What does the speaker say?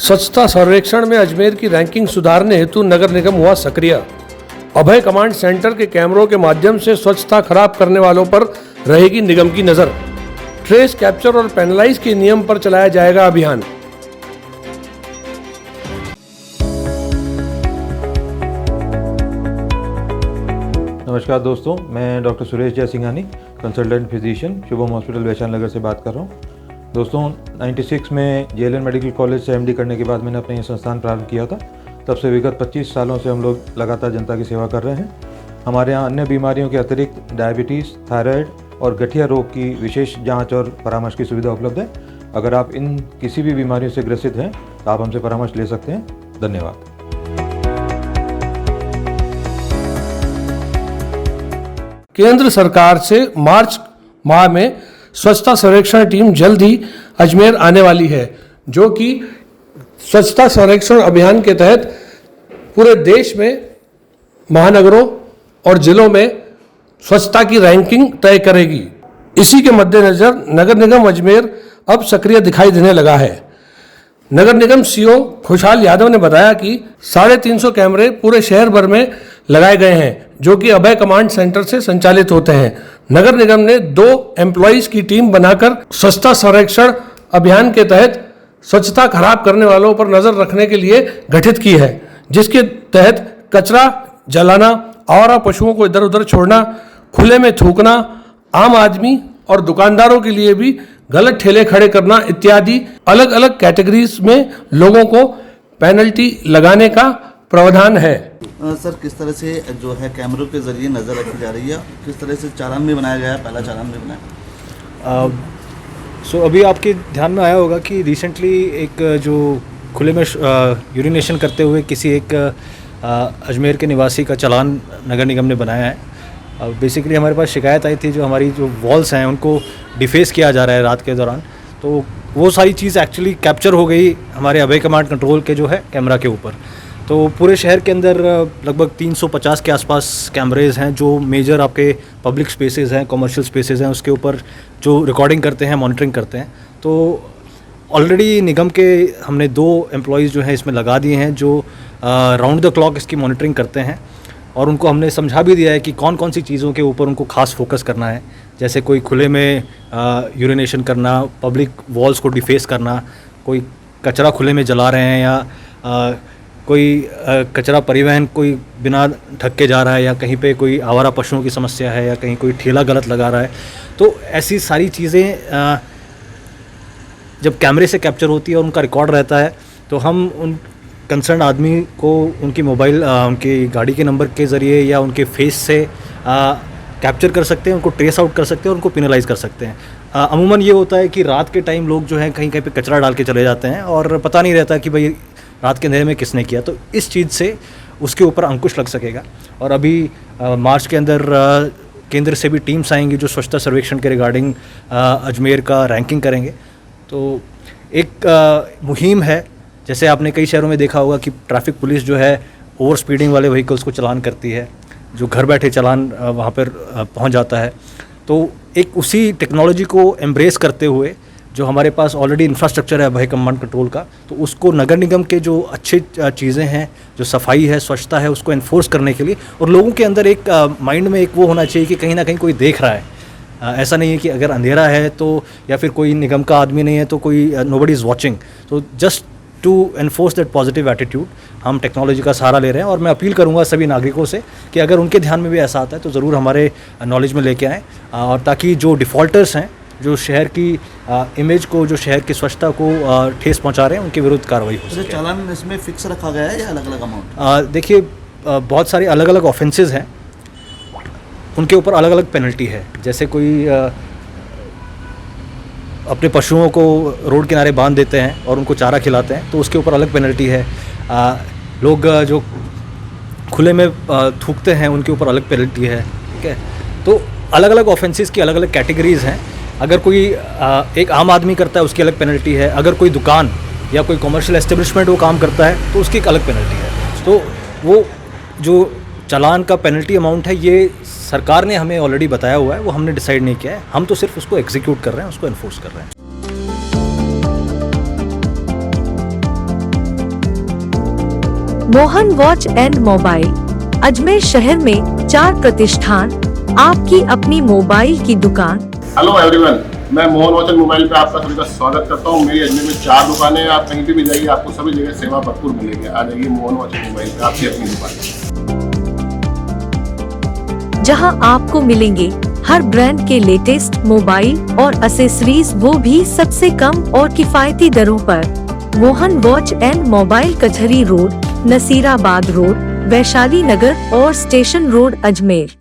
स्वच्छता सर्वेक्षण में अजमेर की रैंकिंग सुधारने हेतु नगर निगम हुआ सक्रिय। अभय कमांड सेंटर के कैमरों के माध्यम से स्वच्छता खराब करने वालों पर रहेगी निगम की नजर। ट्रेस, कैप्चर और पेनलाइज के नियम पर चलाया जाएगा अभियान। नमस्कार दोस्तों, मैं doctor Suresh Jaisinghani, consultant physician, Shubham hospital Vaishali Nagar से बात कर रहा हूँ। दोस्तों 96 में JLN मेडिकल कॉलेज से MD करने के बाद मैंने अपना ये संस्थान प्रारंभ किया था। तब से विगत 25 सालों से हम लोग लगातार जनता की सेवा कर रहे हैं। हमारे यहाँ अन्य बीमारियों के अतिरिक्त डायबिटीज़, थायराइड और गठिया रोग की विशेष जांच और परामर्श की सुविधा उपलब्ध है। अगर आप इन किसी भी बीमारियों से ग्रसित हैं तो आप हमसे परामर्श ले सकते हैं। धन्यवाद। केंद्र सरकार से मार्च माह में स्वच्छता सर्वेक्षण टीम जल्द ही अजमेर आने वाली है, जो कि स्वच्छता सर्वेक्षण अभियान के तहत पूरे देश में महानगरों और जिलों में स्वच्छता की रैंकिंग तय करेगी। इसी के मद्देनजर नगर निगम अजमेर अब सक्रिय दिखाई देने लगा है। नगर निगम CO खुशहाल यादव ने बताया कि 350 कैमरे पूरे शहर भर में लगाए गए हैं, जो कि अभय कमांड सेंटर से संचालित होते हैं। नगर निगम ने 2 एम्प्लॉइज की टीम बनाकर स्वच्छता सर्वेक्षण अभियान के तहत स्वच्छता खराब करने वालों पर नजर रखने के लिए गठित की है, जिसके तहत कचरा जलाना, आवारा पशुओं को इधर उधर छोड़ना, खुले में थूकना, आम आदमी और दुकानदारों के लिए भी गलत ठेले खड़े करना इत्यादि अलग अलग कैटेगरीज में लोगों को पेनल्टी लगाने का प्रावधान है। सर, किस तरह से जो है कैमरों के जरिए नज़र रखी जा रही है, किस तरह से चालान भी बनाया गया है, पहला चालान भी बनाया। अभी आपके ध्यान में आया होगा कि रिसेंटली एक जो खुले में यूरिनेशन करते हुए किसी एक अजमेर के निवासी का चालान नगर निगम ने बनाया है। बेसिकली हमारे पास शिकायत आई थी, जो हमारी जो वॉल्स हैं उनको डिफेस किया जा रहा है रात के दौरान, तो वो सारी चीज़ एक्चुअली कैप्चर हो गई हमारे अभय कमांड कंट्रोल के जो है कैमरा के ऊपर। तो पूरे शहर के अंदर लगभग 350 के आसपास कैमरेज़ हैं, जो मेजर आपके पब्लिक स्पेसेस हैं, कमर्शियल स्पेसेस हैं, उसके ऊपर जो रिकॉर्डिंग करते हैं, मॉनिटरिंग करते हैं। तो ऑलरेडी निगम के हमने 2 एम्प्लॉयज़ जो हैं इसमें लगा दिए हैं, जो राउंड द क्लॉक इसकी मॉनिटरिंग करते हैं। और उनको हमने समझा भी दिया है कि कौन कौन सी चीज़ों के ऊपर उनको खास फोकस करना है, जैसे कोई खुले में यूरिनेशन करना, पब्लिक वॉल्स को डिफेस करना, कोई कचरा खुले में जला रहे हैं, या कोई कचरा परिवहन कोई बिना ढक के जा रहा है, या कहीं पे कोई आवारा पशुओं की समस्या है, या कहीं कोई ठेला गलत लगा रहा है। तो ऐसी सारी चीज़ें जब कैमरे से कैप्चर होती है और उनका रिकॉर्ड रहता है, तो हम उन कंसर्न आदमी को उनकी मोबाइल उनकी गाड़ी के नंबर के ज़रिए या उनके फेस से कैप्चर कर सकते हैं, उनको ट्रेस आउट कर सकते हैं और उनको पेनलाइज कर सकते हैं। अमूमन ये होता है कि रात के टाइम लोग जो हैं कहीं कहीं पे कचरा डाल के चले जाते हैं और पता नहीं रहता कि भाई रात के अंधेरे में किसने किया। तो इस चीज़ से उसके ऊपर अंकुश लग सकेगा। और अभी मार्च के अंदर केंद्र से भी टीम्स आएंगी जो स्वच्छता सर्वेक्षण के रिगार्डिंग अजमेर का रैंकिंग करेंगे। तो एक मुहिम है, जैसे आपने कई शहरों में देखा होगा कि ट्रैफिक पुलिस जो है ओवर स्पीडिंग वाले व्हीकल्स को चालान करती है, जो घर बैठे चालान वहाँ पर पहुँच जाता है। तो एक उसी टेक्नोलॉजी को एम्ब्रेस करते हुए जो हमारे पास ऑलरेडी इंफ्रास्ट्रक्चर है अभय कमांड कंट्रोल का, तो उसको नगर निगम के जो अच्छी चीज़ें हैं, जो सफाई है, स्वच्छता है, उसको एनफोर्स करने के लिए, और लोगों के अंदर एक माइंड में एक वो होना चाहिए कि कहीं ना कहीं कोई देख रहा है। ऐसा नहीं है कि अगर अंधेरा है तो, या फिर कोई निगम का आदमी नहीं है तो कोई नोबडी इज़ वॉचिंग। तो just to enforce that positive attitude हम टेक्नोलॉजी का सहारा ले रहे हैं। और मैं अपील करूंगा सभी नागरिकों से कि अगर उनके ध्यान में भी ऐसा आता है तो ज़रूर हमारे नॉलेज में लेके आएँ, और ताकि जो डिफ़ॉल्टर्स हैं, जो शहर की इमेज को, जो शहर की स्वच्छता को ठेस पहुंचा रहे हैं, उनके विरुद्ध कार्रवाई हो सके। चालान इसमें फिक्स रखा गया है या अलग अलग अमाउंट? देखिए, बहुत सारे अलग अलग ऑफेंसेस हैं, उनके ऊपर अलग अलग पेनल्टी है। जैसे कोई अपने पशुओं को रोड किनारे बांध देते हैं और उनको चारा खिलाते हैं, तो उसके ऊपर अलग पेनल्टी है। लोग जो खुले में थूकते हैं, उनके ऊपर अलग पेनल्टी है। ठीक है, तो अलग अलग ऑफेंसेस की अलग अलग कैटेगरीज़ हैं। अगर कोई एक आम आदमी करता है, उसकी अलग पेनल्टी है। अगर कोई दुकान या कोई कमर्शियल एस्टेब्लिशमेंट वो काम करता है, तो उसकी एक अलग पेनल्टी है। तो वो जो चालान का पेनल्टी अमाउंट है, ये सरकार ने हमें ऑलरेडी बताया हुआ है, वो हमने डिसाइड नहीं किया है। हम तो सिर्फ उसको एग्जीक्यूट कर रहे हैं, उसको एनफोर्स कर रहे हैं। Mohan watch and mobile, Ajmer शहर में 4 प्रतिष्ठान, आपकी अपनी मोबाइल की दुकान। हेलो एवरीवन, मैं मोहन वॉच एंड मोबाइल पे आपका सभी का स्वागत करता हूँ। मेरी अजमेर में 4 दुकानें हैं। आप कहीं पे भी जाइए, आपको सभी जगह सेवा भरपूर मिलेगी। आ जाइए मोहन वॉच एंड मोबाइल पे, आपकी अपनी दुकान, जहां आपको मिलेंगे हर ब्रांड के लेटेस्ट मोबाइल और एसेसरीज, वो भी सबसे कम और किफायती दरों पर। मोहन वॉच एंड मोबाइल, कचहरी रोड, नसीराबाद रोड, वैशाली नगर और स्टेशन रोड, अजमेर।